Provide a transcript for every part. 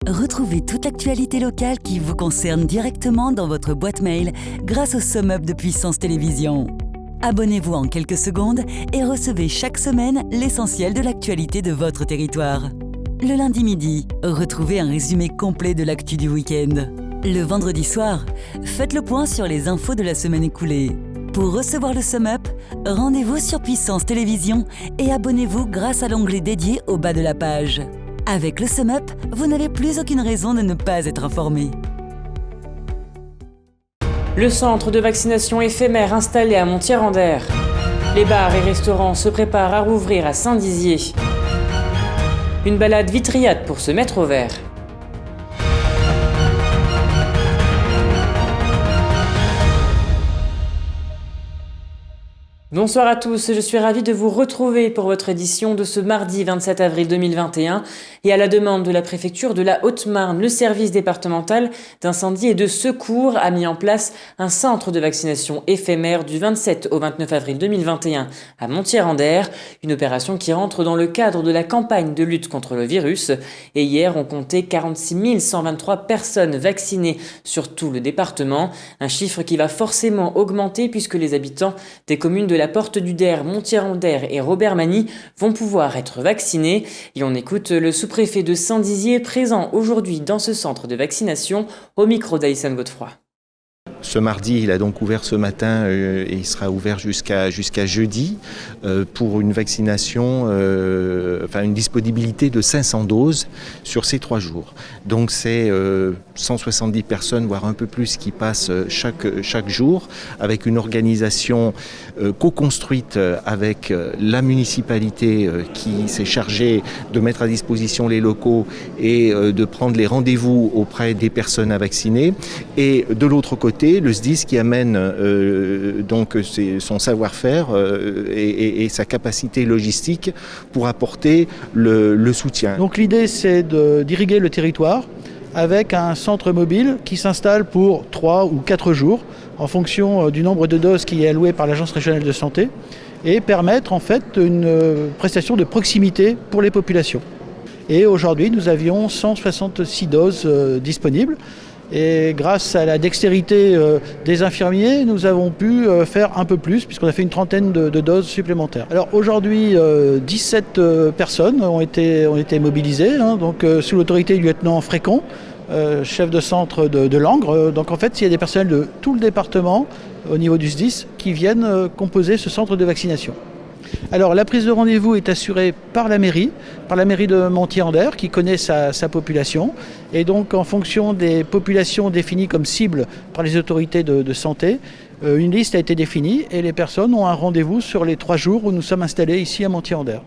Retrouvez toute l'actualité locale qui vous concerne directement dans votre boîte mail grâce au SumUp de Puissance Télévisions. Abonnez-vous en quelques secondes et recevez chaque semaine l'essentiel de l'actualité de votre territoire. Le lundi midi, retrouvez un résumé complet de l'actu du week-end. Le vendredi soir, faites le point sur les infos de la semaine écoulée. Pour recevoir le SumUp, rendez-vous sur Puissance Télévisions et abonnez-vous grâce à l'onglet dédié au bas de la page. Avec le SumUp, vous n'avez plus aucune raison de ne pas être informé. Le centre de vaccination éphémère installé à Montier-en-Der. Les bars et restaurants se préparent à rouvrir à Saint-Dizier. Une balade vitriade pour se mettre au vert. Bonsoir à tous, je suis ravie de vous retrouver pour votre édition de ce mardi 27 avril 2021 et à la demande de la préfecture de la Haute-Marne, le service départemental d'incendie et de secours a mis en place un centre de vaccination éphémère du 27 au 29 avril 2021 à Montier-en-Der, une opération qui rentre dans le cadre de la campagne de lutte contre le virus. Et hier, on comptait 46 123 personnes vaccinées sur tout le département, un chiffre qui va forcément augmenter puisque les habitants des communes de la Porte du Der, Montier-en-Der et Robert-Magny vont pouvoir être vaccinés. Et on écoute le sous-préfet de Saint-Dizier présent aujourd'hui dans ce centre de vaccination au micro d'Alison Godefroy. Ce mardi, il a donc ouvert ce matin et il sera ouvert jusqu'à jeudi pour une vaccination, une disponibilité de 500 doses sur ces 3 jours. Donc c'est 170 personnes, voire un peu plus, qui passent chaque jour avec une organisation co-construite avec la municipalité qui s'est chargée de mettre à disposition les locaux et de prendre les rendez-vous auprès des personnes à vacciner. Et de l'autre côté, le SDIS qui amène donc son savoir-faire et sa capacité logistique pour apporter le soutien. Donc l'idée, c'est d'irriguer le territoire avec un centre mobile qui s'installe pour 3 ou 4 jours en fonction du nombre de doses qui est alloué par l'Agence régionale de santé et permettre en fait une prestation de proximité pour les populations. Et aujourd'hui, nous avions 166 doses disponibles. Et grâce à la dextérité des infirmiers, nous avons pu faire un peu plus puisqu'on a fait une trentaine de doses supplémentaires. Alors aujourd'hui, 17 personnes ont été mobilisées, donc sous l'autorité du lieutenant Frécon, chef de centre de Langres. Donc en fait, il y a des personnels de tout le département au niveau du SDIS qui viennent composer ce centre de vaccination. Alors la prise de rendez-vous est assurée par la mairie de Montier-en-Der qui connaît sa population et donc en fonction des populations définies comme cibles par les autorités de santé, une liste a été définie et les personnes ont un rendez-vous sur les 3 jours où nous sommes installés ici à Montier-en-Der.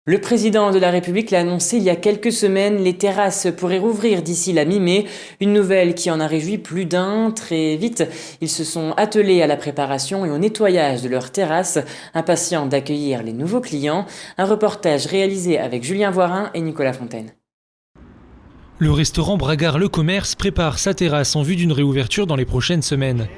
Le président de la République l'a annoncé il y a quelques semaines, les terrasses pourraient rouvrir d'ici la mi-mai, une nouvelle qui en a réjoui plus d'un. Très vite, ils se sont attelés à la préparation et au nettoyage de leurs terrasses, impatients d'accueillir les nouveaux clients. Un reportage réalisé avec Julien Voirin et Nicolas Fontaine. Le restaurant Bragard Le Commerce prépare sa terrasse en vue d'une réouverture dans les prochaines semaines.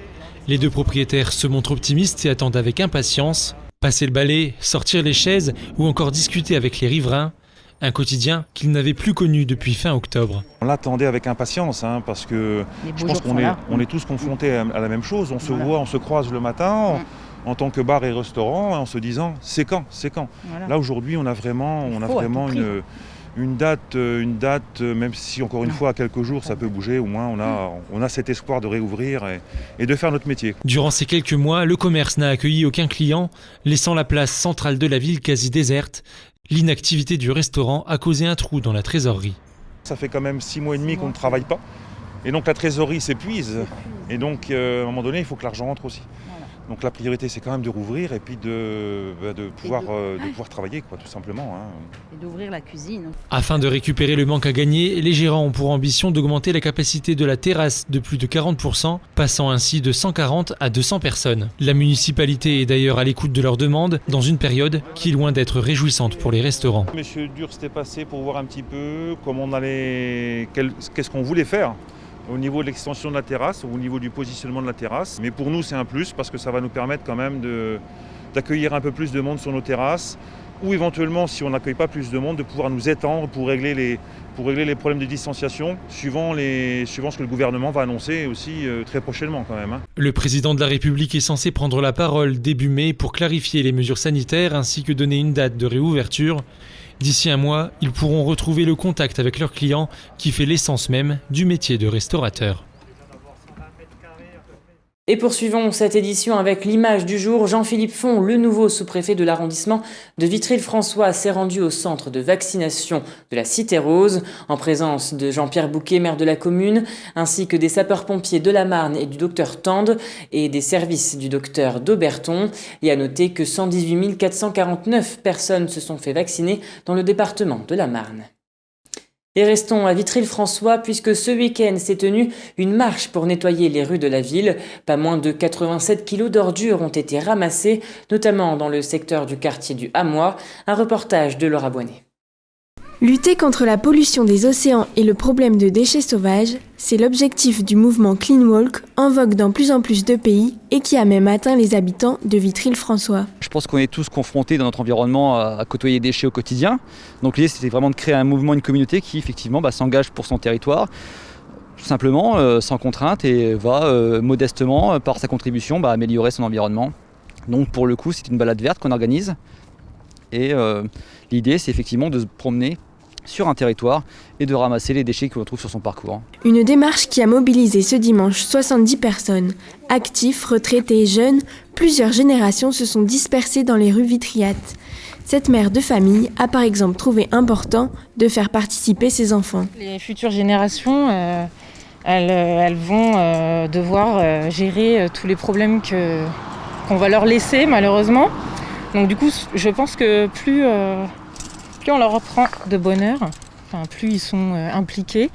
Les 2 propriétaires se montrent optimistes et attendent avec impatience. Passer le balai, sortir les chaises ou encore discuter avec les riverains, un quotidien qu'ils n'avaient plus connu depuis fin octobre. On l'attendait avec impatience parce que je pense qu'on est tous confrontés à la même chose. On se voit, on se croise le matin en tant que bar et restaurant en se disant c'est quand. Voilà. Là aujourd'hui on a vraiment une date, même si encore une fois à quelques jours ça peut bouger, au moins on a cet espoir de réouvrir et de faire notre métier. Durant ces quelques mois, le commerce n'a accueilli aucun client, laissant la place centrale de la ville quasi déserte. L'inactivité du restaurant a causé un trou dans la trésorerie. Ça fait quand même 6 mois et demi qu'on ne travaille pas et donc la trésorerie s'épuise et donc à un moment donné il faut que l'argent rentre aussi. Donc la priorité, c'est quand même de rouvrir et puis de pouvoir travailler, tout simplement. Et d'ouvrir la cuisine. Afin de récupérer le manque à gagner, les gérants ont pour ambition d'augmenter la capacité de la terrasse de plus de 40%, passant ainsi de 140 à 200 personnes. La municipalité est d'ailleurs à l'écoute de leurs demandes, dans une période qui est loin d'être réjouissante pour les restaurants. Monsieur Durst est passé pour voir un petit peu qu'est-ce qu'on voulait faire au niveau de l'extension de la terrasse, au niveau du positionnement de la terrasse. Mais pour nous, c'est un plus parce que ça va nous permettre quand même d'accueillir un peu plus de monde sur nos terrasses ou éventuellement, si on n'accueille pas plus de monde, de pouvoir nous étendre pour régler les problèmes de distanciation, suivant ce que le gouvernement va annoncer aussi très prochainement quand même. Le président de la République est censé prendre la parole début mai pour clarifier les mesures sanitaires ainsi que donner une date de réouverture. D'ici un mois, ils pourront retrouver le contact avec leurs clients qui fait l'essence même du métier de restaurateur. Et poursuivons cette édition avec l'image du jour. Jean-Philippe Font, le nouveau sous-préfet de l'arrondissement de Vitry-le-François, s'est rendu au centre de vaccination de la Cité Rose, en présence de Jean-Pierre Bouquet, maire de la commune, ainsi que des sapeurs-pompiers de la Marne et du docteur Tende, et des services du docteur Dauberton. Et à noter que 118 449 personnes se sont fait vacciner dans le département de la Marne. Et restons à Vitry-le-François puisque ce week-end s'est tenue une marche pour nettoyer les rues de la ville. Pas moins de 87 kilos d'ordures ont été ramassées, notamment dans le secteur du quartier du Hamois. Un reportage de Laura Boinet. Lutter contre la pollution des océans et le problème de déchets sauvages, c'est l'objectif du mouvement Clean Walk, en vogue dans plus en plus de pays et qui a même atteint les habitants de Vitry-le-François. Je pense qu'on est tous confrontés dans notre environnement à côtoyer les déchets au quotidien. Donc l'idée c'était vraiment de créer un mouvement, une communauté qui effectivement s'engage pour son territoire, tout simplement, sans contrainte et va modestement, par sa contribution, améliorer son environnement. Donc pour le coup c'est une balade verte qu'on organise et l'idée c'est effectivement de se promener sur un territoire et de ramasser les déchets que l'on trouve sur son parcours. Une démarche qui a mobilisé ce dimanche 70 personnes. Actifs, retraités et jeunes, plusieurs générations se sont dispersées dans les rues vitriates. Cette mère de famille a par exemple trouvé important de faire participer ses enfants. Les futures générations, elles vont devoir gérer tous les problèmes qu'on va leur laisser malheureusement. Donc du coup, je pense que plus on leur apprend de bonheur, plus ils sont impliqués,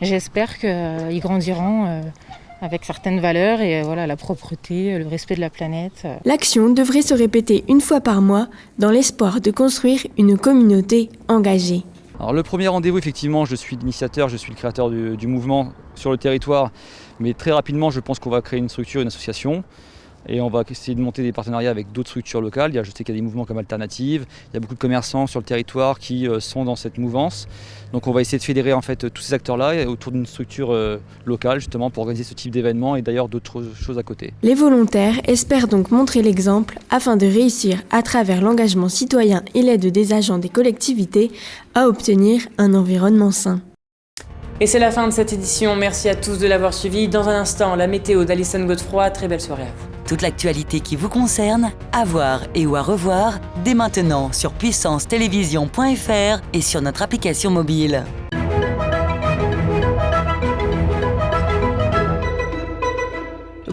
j'espère qu'ils grandiront avec certaines valeurs et la propreté, le respect de la planète. L'action devrait se répéter une fois par mois dans l'espoir de construire une communauté engagée. Alors le premier rendez-vous, effectivement, je suis l'initiateur, je suis le créateur du mouvement sur le territoire, mais très rapidement, je pense qu'on va créer une structure, une association. Et on va essayer de monter des partenariats avec d'autres structures locales. Je sais qu'il y a des mouvements comme Alternative, il y a beaucoup de commerçants sur le territoire qui sont dans cette mouvance. Donc on va essayer de fédérer en fait tous ces acteurs-là autour d'une structure locale justement pour organiser ce type d'événements et d'ailleurs d'autres choses à côté. Les volontaires espèrent donc montrer l'exemple afin de réussir à travers l'engagement citoyen et l'aide des agents des collectivités à obtenir un environnement sain. Et c'est la fin de cette édition. Merci à tous de l'avoir suivi. Dans un instant, la météo d'Alison Godefroy. Très belle soirée à vous. Toute l'actualité qui vous concerne, à voir et ou à revoir, dès maintenant sur puissancetélévision.fr et sur notre application mobile.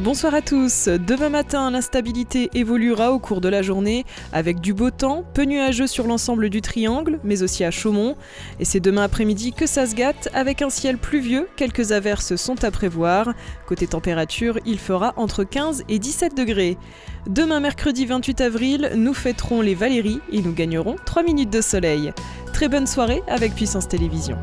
Bonsoir à tous. Demain matin, l'instabilité évoluera au cours de la journée avec du beau temps, peu nuageux sur l'ensemble du triangle, mais aussi à Chaumont. Et c'est demain après-midi que ça se gâte avec un ciel pluvieux. Quelques averses sont à prévoir. Côté température, il fera entre 15 et 17 degrés. Demain, mercredi 28 avril, nous fêterons les Valéries et nous gagnerons 3 minutes de soleil. Très bonne soirée avec Puissance Télévision.